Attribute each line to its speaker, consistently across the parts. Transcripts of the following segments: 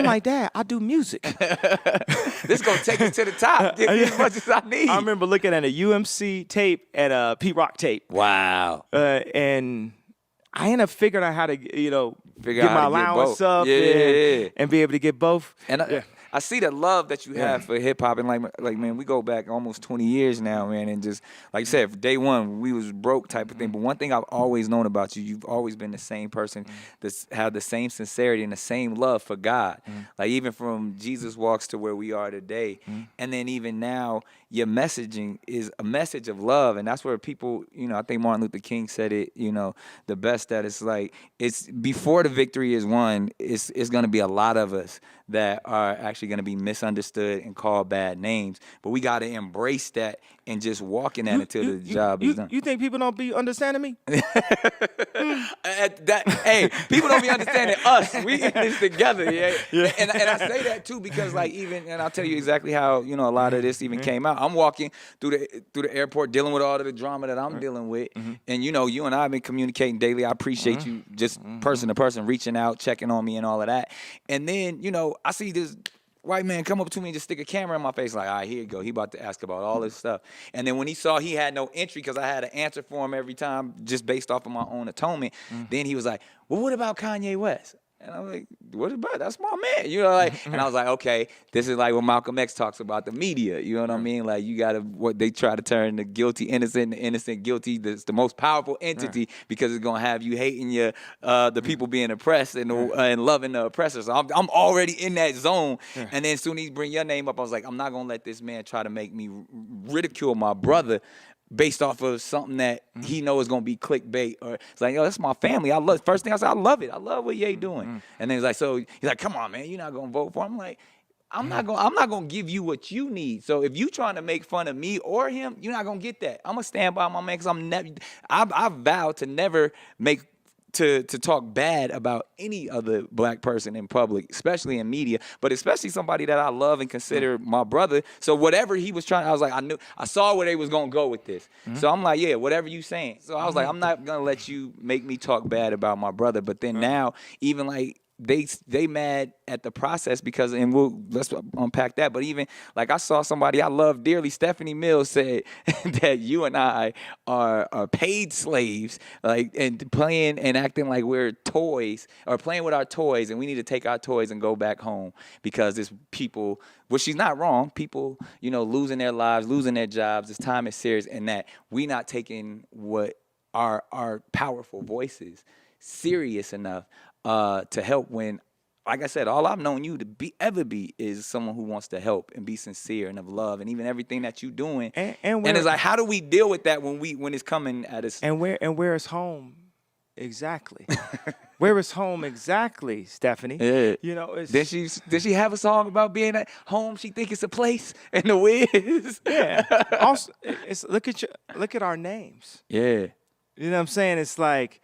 Speaker 1: like, Dad, I do music.
Speaker 2: This gonna take us to the top. Give me as much as I need.
Speaker 1: I remember looking at a UMC tape and a P-Rock tape.
Speaker 2: Wow.
Speaker 1: And I ended up figuring out how to,
Speaker 2: Figure
Speaker 1: get
Speaker 2: out
Speaker 1: my
Speaker 2: how to get
Speaker 1: allowance
Speaker 2: both.
Speaker 1: up and be able to get both.
Speaker 2: And I see the love that you have for hip hop, and like man, we go back almost 20 years now, man, and just like you said, from day one we was broke type of thing. But one thing I've always known about you, you've always been the same person that's had the same sincerity and the same love for God. Like even from Jesus Walks to where we are today, and then even now, your messaging is a message of love, and that's where people, I think Martin Luther King said it, the best, that it's like it's before the victory is won, it's going to be a lot of us that are actually going to be misunderstood and called bad names. But we got to embrace that and just walk in that until the job is done.
Speaker 1: You think people don't be understanding me?
Speaker 2: Hey, people don't be understanding us. We in this together, yeah. And I say that too because and I'll tell you exactly how a lot of this even came out. I'm walking through the airport dealing with all of the drama that I'm dealing with, and you and I have been communicating daily. I appreciate you just person to person reaching out, checking on me, and all of that. And then I see this white man come up to me and just stick a camera in my face like, all right, here you go. He about to ask about all this stuff. And then when he saw he had no entry because I had an answer for him every time just based off of my own atonement, then he was like, well, what about Kanye West? And I'm like, what about? That's my man. And I was like, okay, this is like what Malcolm X talks about the media. You know what I mean? Like what they try to turn the guilty innocent, the innocent guilty. That's the most powerful entity because it's gonna have you hating the people being oppressed and loving the oppressors. So I'm already in that zone. And then as soon as he bring your name up, I was like, I'm not gonna let this man try to make me ridicule my brother based off of something that he knows is gonna be clickbait, or it's like, that's my family. First thing I said, I love it. I love what Ye doing. And then he's like, come on, man, you're not gonna vote for him. I'm like, I'm not gonna give you what you need. So if you trying to make fun of me or him, you're not gonna get that. I'm gonna stand by my man because I vow to never to talk bad about any other black person in public, especially in media, but especially somebody that I love and consider my brother. So whatever he was trying, I was like, I saw where they was gonna go with this. So I'm like, yeah, whatever you saying. So I was like, I'm not gonna let you make me talk bad about my brother. But then now, even like they mad at the process because, and let's unpack that. But even like I saw somebody I love dearly, Stephanie Mills, said that you and I are paid slaves, like, and playing and acting like we're toys, or playing with our toys, and we need to take our toys and go back home because there's people. Well, she's not wrong. People, losing their lives, losing their jobs. This time is serious, and that we not taking what our powerful voices serious enough to help when, like I said, all I've known you to ever be is someone who wants to help and be sincere and of love, and even everything that you're doing. And it's like, how do we deal with that when it's coming at us?
Speaker 1: And where is home exactly? Where is home exactly, Stephanie?
Speaker 2: Yeah. Did she have a song about being at home? She think it's a place in the Wiz.
Speaker 1: Yeah. Also, look at our names.
Speaker 2: Yeah.
Speaker 1: You know what I'm saying? It's like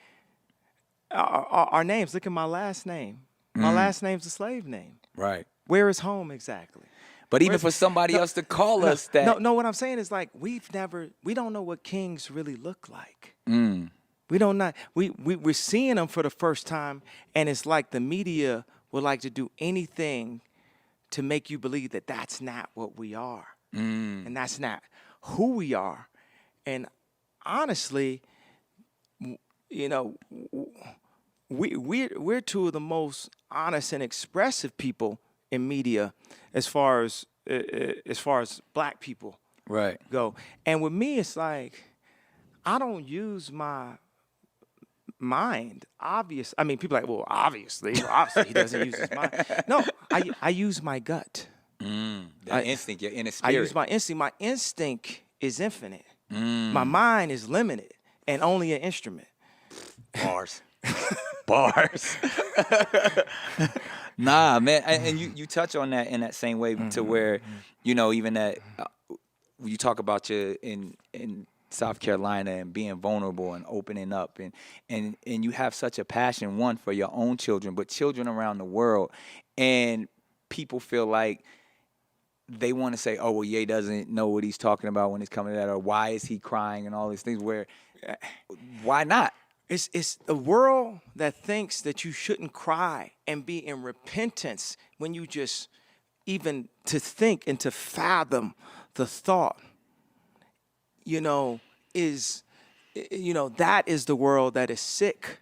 Speaker 1: our names. Look at my last name. My last name's a slave name.
Speaker 2: Right.
Speaker 1: Where is home exactly?
Speaker 2: But even for somebody else to call us that.
Speaker 1: No, what I'm saying is like we don't know what kings really look like. We don't know. We're seeing them for the first time, and it's like the media would like to do anything to make you believe that that's not what we are. And that's not who we are. And honestly, we're two of the most honest and expressive people in media as far as black people go. And with me, it's like I don't use my mind. I mean, people are like, well, obviously he doesn't use his mind. No, I use my gut.
Speaker 2: Instinct, your inner spirit.
Speaker 1: I use my instinct. My instinct is infinite. My mind is limited and only an instrument.
Speaker 2: Bars. Nah, man, and you touch on that in that same way to where, even that you talk about you in South Carolina and being vulnerable and opening up and you have such a passion, one, for your own children, but children around the world, and people feel like they want to say, oh, well, Ye doesn't know what he's talking about when he's coming to that, or why is he crying and all these things, where why not?
Speaker 1: It's a world that thinks that you shouldn't cry and be in repentance when you just even to think and to fathom the thought, that is the world that is sick.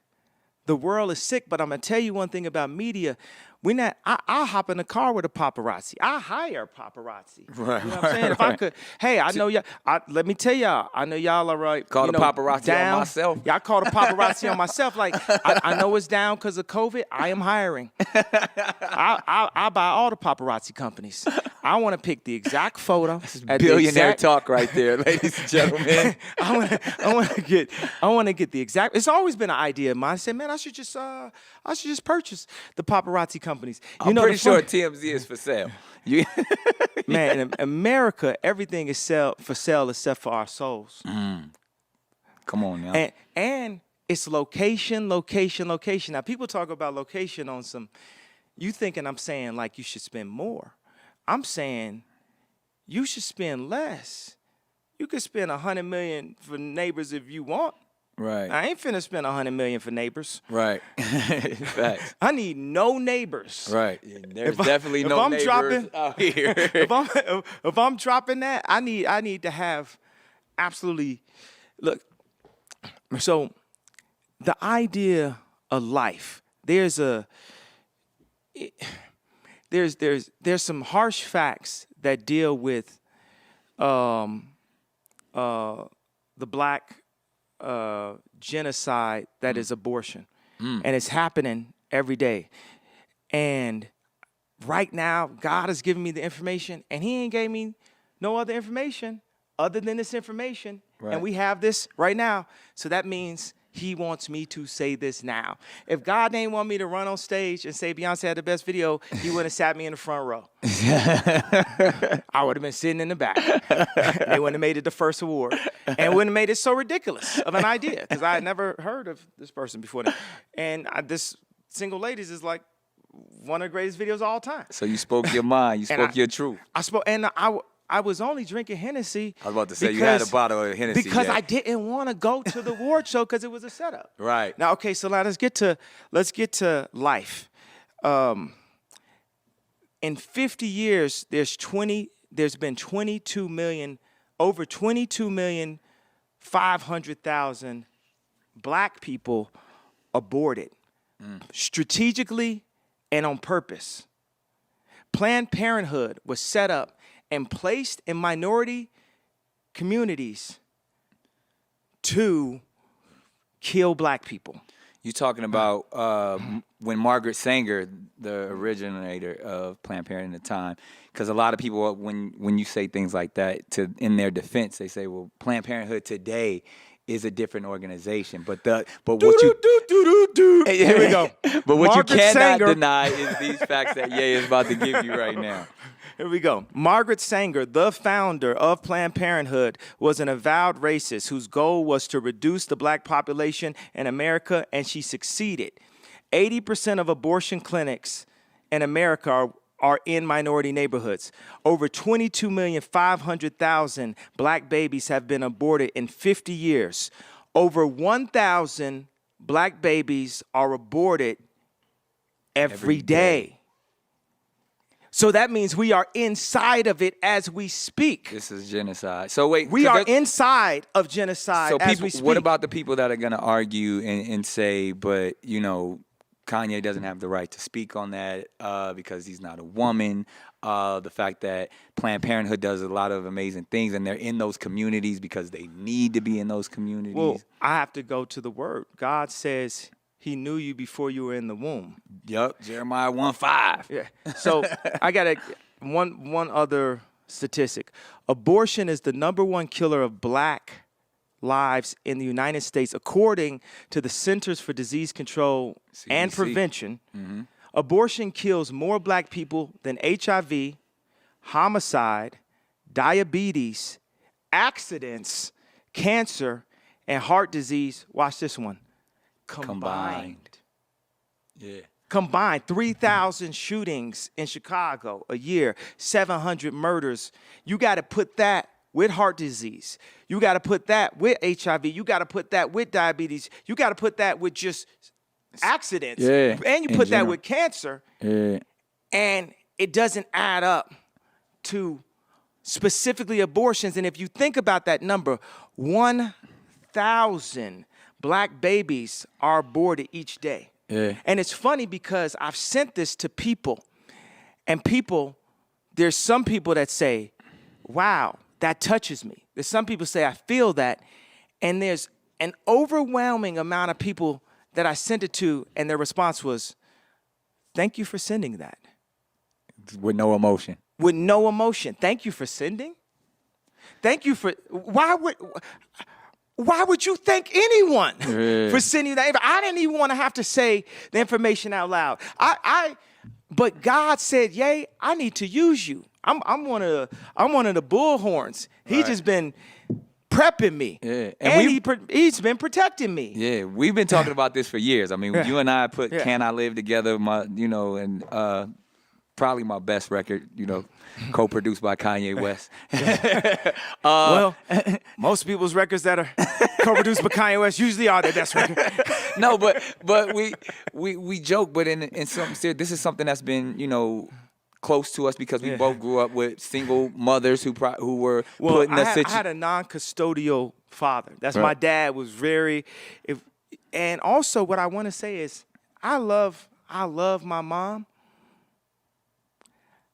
Speaker 1: The world is sick, but I'm going to tell you one thing about media. I'll hop in the car with a paparazzi. I hire paparazzi.
Speaker 2: Right.
Speaker 1: You know what I'm saying? If I could, hey, I know y'all. Let me tell y'all. I know y'all are right.
Speaker 2: Call the paparazzi on myself.
Speaker 1: Yeah, I call the paparazzi on myself. Like I know it's down because of COVID. I am hiring. I buy all the paparazzi companies. I want to pick the exact photo.
Speaker 2: This is billionaire talk right there, ladies and gentlemen.
Speaker 1: I want to get the exact. It's always been an idea of mine. I said, man, I should just purchase the paparazzi companies.
Speaker 2: I'm pretty sure TMZ is for sale.
Speaker 1: Man, in America, everything is for sale except for our souls.
Speaker 2: Come on now.
Speaker 1: And it's location. Now, people talk about location on some. You thinking I'm saying like you should spend more. I'm saying you should spend less. You could spend $100 million for neighbors if you want.
Speaker 2: Right.
Speaker 1: I ain't finna spend $100 million for neighbors.
Speaker 2: Right. Facts.
Speaker 1: I need no neighbors.
Speaker 2: Right. There's definitely no neighbors out here.
Speaker 1: if I'm dropping that, I need to have absolutely. Look. So, the idea of life. There's some harsh facts that deal with the black genocide that is abortion. And it's happening every day. And right now, God has given me the information, and he ain't gave me no other information other than this information. Right. And we have this right now. So that means he wants me to say this now. If God didn't want me to run on stage and say Beyonce had the best video, he would have sat me in the front row. I would have been sitting in the back. They wouldn't have made it the first award. And wouldn't have made it so ridiculous of an idea, because I had never heard of this person before then. And this Single Ladies is like one of the greatest videos of all time.
Speaker 2: So you spoke your mind. You spoke your truth.
Speaker 1: I was only drinking Hennessy.
Speaker 2: I was about to say you had a bottle of Hennessy.
Speaker 1: Because I didn't want to go to the award show because it was a setup.
Speaker 2: Right.
Speaker 1: Now, okay, so now let's get to life. In 50 years, there's been 22 million 500,000 black people aborted strategically and on purpose. Planned Parenthood was set up and placed in minority communities to kill black people.
Speaker 2: You're talking about when Margaret Sanger, the originator of Planned Parenthood at the time, because a lot of people, when you say things like that, in their defense, they say, well, Planned Parenthood today is a different organization. But what you
Speaker 1: Here we go.
Speaker 2: But what
Speaker 1: Margaret
Speaker 2: you cannot
Speaker 1: Sanger
Speaker 2: deny is these facts that Ye is about to give you right now.
Speaker 1: Here we go. Margaret Sanger, the founder of Planned Parenthood, was an avowed racist whose goal was to reduce the black population in America, and she succeeded. 80% of abortion clinics in America are in minority neighborhoods. Over 22,500,000 black babies have been aborted in 50 years. Over 1,000 black babies are aborted every day. So that means we are inside of it as we speak.
Speaker 2: This is genocide. So wait,
Speaker 1: we are inside of genocide as we speak.
Speaker 2: What about the people that are going to argue and say, but Kanye doesn't have the right to speak on that because he's not a woman. The fact that Planned Parenthood does a lot of amazing things and they're in those communities because they need to be in those communities.
Speaker 1: Well, I have to go to the word. God says he knew you before you were in the womb.
Speaker 2: Yep, Jeremiah 1:5.
Speaker 1: Yeah. So I got one other statistic. Abortion is the #1 killer of black lives in the United States, according to the Centers for Disease Control and Prevention. Mm-hmm. Abortion kills more black people than HIV, homicide, diabetes, accidents, cancer, and heart disease. Watch this one. Combined.
Speaker 2: Yeah.
Speaker 1: Combined, 3,000 shootings in Chicago a year, 700 murders. You got to put that with heart disease. You got to put that with HIV. You got to put that with diabetes. You got to put that with just accidents.
Speaker 2: Yeah,
Speaker 1: and you put that with cancer.
Speaker 2: Yeah.
Speaker 1: And it doesn't add up to specifically abortions. And if you think about that number, 1,000 black babies are aborted each day.
Speaker 2: Yeah.
Speaker 1: And it's funny because I've sent this to people, and there's some people that say, wow, that touches me. There's some people say, I feel that. And there's an overwhelming amount of people that I sent it to, and their response was, thank you for sending that.
Speaker 2: With no emotion.
Speaker 1: With no emotion. Thank you for sending. Thank you for, why would you thank anyone for sending that? I didn't even want to have to say the information out loud. But God said, yay, I need to use you. I'm one of the bullhorns. He's just been prepping me.
Speaker 2: Yeah.
Speaker 1: And he's been protecting me.
Speaker 2: Yeah, we've been talking about this for years. I mean, you and I put Can I Live Together, and probably my best record, co-produced by Kanye West.
Speaker 1: Well, most people's records that are co-produced by Kanye West usually are their best record.
Speaker 2: No, but we joke, but in something serious, this is something that's been, close to us because we both grew up with single mothers who were put in a situation.
Speaker 1: I had a non-custodial father. That's my dad was very, and also what I want to say is I love my mom.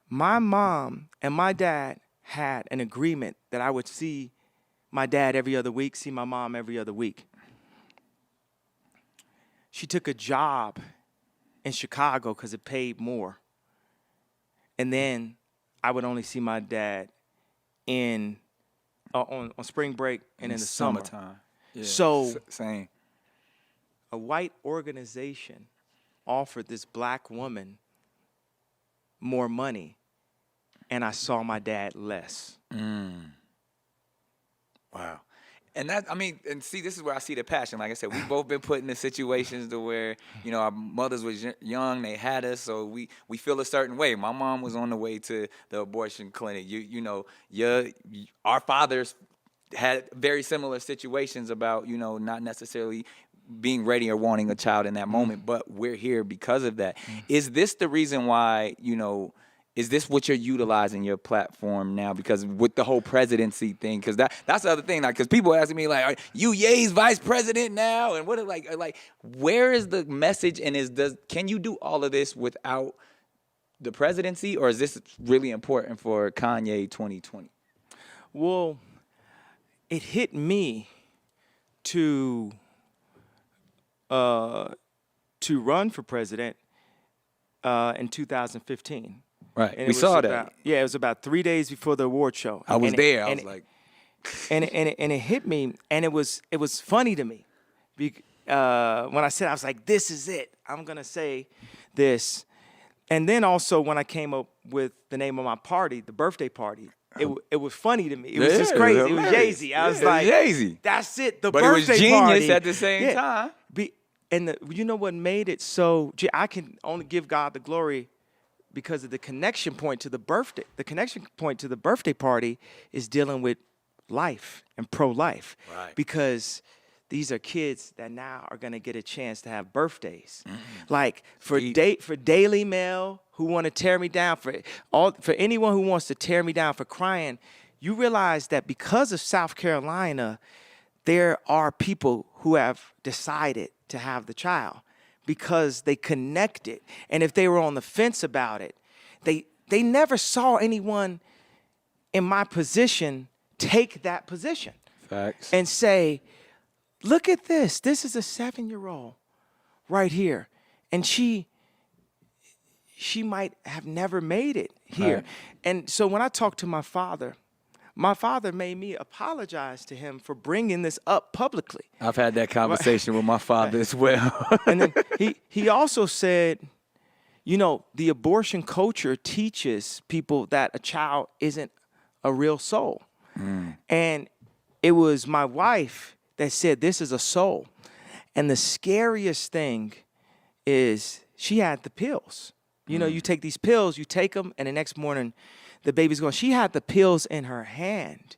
Speaker 1: My mom and my dad had an agreement that I would see my dad every other week, see my mom every other week. She took a job in Chicago because it paid more. And then I would only see my dad on spring break and in the
Speaker 2: summertime.
Speaker 1: Yeah, so
Speaker 2: same.
Speaker 1: A white organization offered this black woman more money, and I saw my dad less.
Speaker 2: Wow. And see, this is where I see the passion. Like I said, we've both been put in the situations to where, our mothers was young, they had us, so we feel a certain way. My mom was on the way to the abortion clinic. Our fathers had very similar situations about, not necessarily being ready or wanting a child in that moment, but we're here because of that. Is this the reason why, is this what you're utilizing your platform now? Because with the whole presidency thing, because that's the other thing. Like, because people asking me like, "Are you Ye's vice president now?" And what like where is the message? And can you do all of this without the presidency, or is this really important for Kanye 2020?
Speaker 1: Well, it hit me to run for president in 2015.
Speaker 2: Right,
Speaker 1: and
Speaker 2: we saw that.
Speaker 1: It was about 3 days before the award show.
Speaker 2: I was there. I was like,
Speaker 1: and it hit me, and it was funny to me, when I said, I was like, this is it. I'm gonna say this, and then also when I came up with the name of my party, the birthday party. It was funny to me. It was just crazy. It was Jay-Z. I was like,
Speaker 2: Jay-Z.
Speaker 1: That's it. The
Speaker 2: but
Speaker 1: birthday
Speaker 2: party. But it was genius
Speaker 1: party.
Speaker 2: At the same time.
Speaker 1: And you know what made it so? I can only give God the glory because of the connection point to the birthday. The connection point to the birthday party is dealing with life and pro-life.
Speaker 2: Right.
Speaker 1: Because these are kids that now are going to get a chance to have birthdays. Like for Daily Mail, who want to tear me down, for anyone who wants to tear me down for crying, you realize that because of South Carolina, there are people who have decided to have the child because they connected. And if they were on the fence about it, they never saw anyone in my position take that position.
Speaker 2: Facts.
Speaker 1: And say, look at this. This is a 7-year-old right here. And she might have never made it here.
Speaker 2: Right.
Speaker 1: And so when I talked to my father made me apologize to him for bringing this up publicly.
Speaker 2: I've had that conversation with my father as well.
Speaker 1: And then he also said, the abortion culture teaches people that a child isn't a real soul. And it was my wife that said, this is a soul. And the scariest thing is she had the pills. You take these pills, you take them, and the next morning the baby's gone. She had the pills in her hand.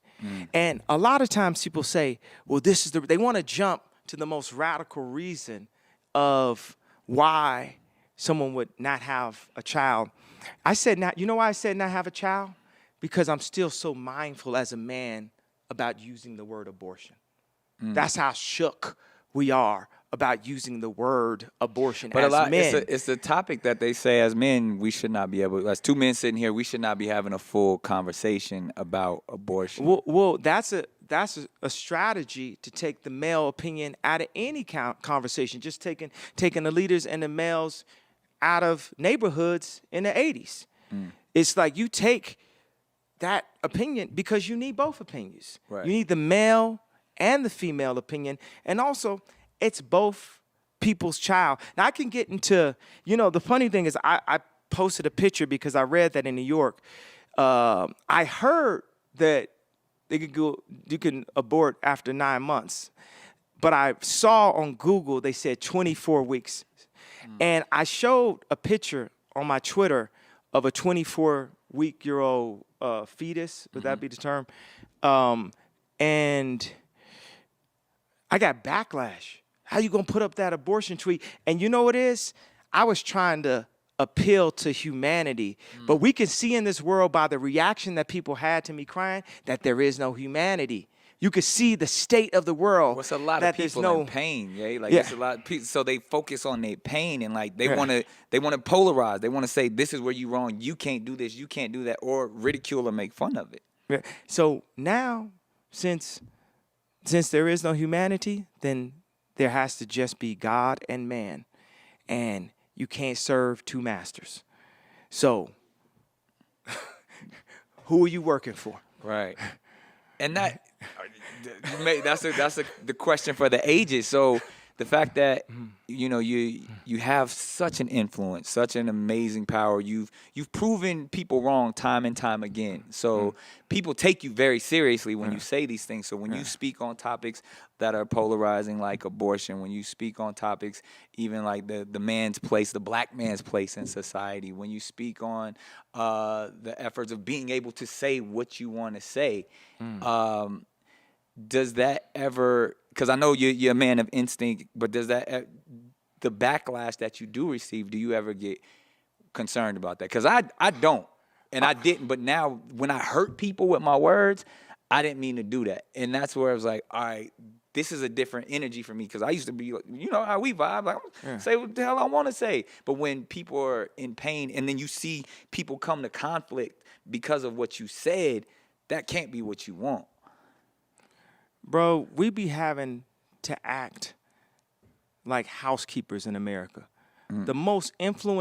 Speaker 1: And a lot of times people say, well, they want to jump to the most radical reason of why someone would not have a child. I said not, you know why I said not have a child? Because I'm still so mindful as a man about using the word abortion. That's how shook we are about using the word abortion as men.
Speaker 2: It's a topic that they say as men, we should not be able, as two men sitting here, we should not be having a full conversation about abortion.
Speaker 1: Well, that's a strategy to take the male opinion out of any conversation, just taking the leaders and the males out of neighborhoods in the 80s. It's like you take that opinion because you need both opinions.
Speaker 2: Right.
Speaker 1: You need the male and the female opinion. And also, it's both people's child. Now, I can get into, the funny thing is I posted a picture because I read that in New York. I heard that you can abort after 9 months. But I saw on Google, they said 24 weeks. And I showed a picture on my Twitter of a 24-week-year-old fetus. Would that be the term? And I got backlash. How you gonna put up that abortion tweet? And you know what it is? I was trying to appeal to humanity. But we can see in this world by the reaction that people had to me crying that there is no humanity. You could see the state of the world.
Speaker 2: What's a lot of people in pain, yeah? Like it's a lot of people, so they focus on their pain and like they want to polarize. They want to say this is where you wrong. You can't do this. You can't do that, or ridicule or make fun of it.
Speaker 1: Yeah. So now, since there is no humanity, then there has to just be God and man, and you can't serve two masters. So, who are you working for?
Speaker 2: Right, and that's the question for the ages. So the fact that you have such an influence, such an amazing power. You've proven people wrong time and time again. So people take you very seriously when you say these things. So when you speak on topics that are polarizing, like abortion, when you speak on topics even like the man's place, the black man's place in society, when you speak on the efforts of being able to say what you want to say, does that ever? Because I know you're a man of instinct, but does that the backlash that you do receive? Do you ever get concerned about that? Because I don't, and I didn't. But now, when I hurt people with my words, I didn't mean to do that, and that's where I was like, all right, this is a different energy for me. Because I used to be, how we vibe, like say what the hell I want to say. But when people are in pain, and then you see people come to conflict because of what you said, that can't be what you want.
Speaker 1: Bro, we be having to act like housekeepers in America. The most influential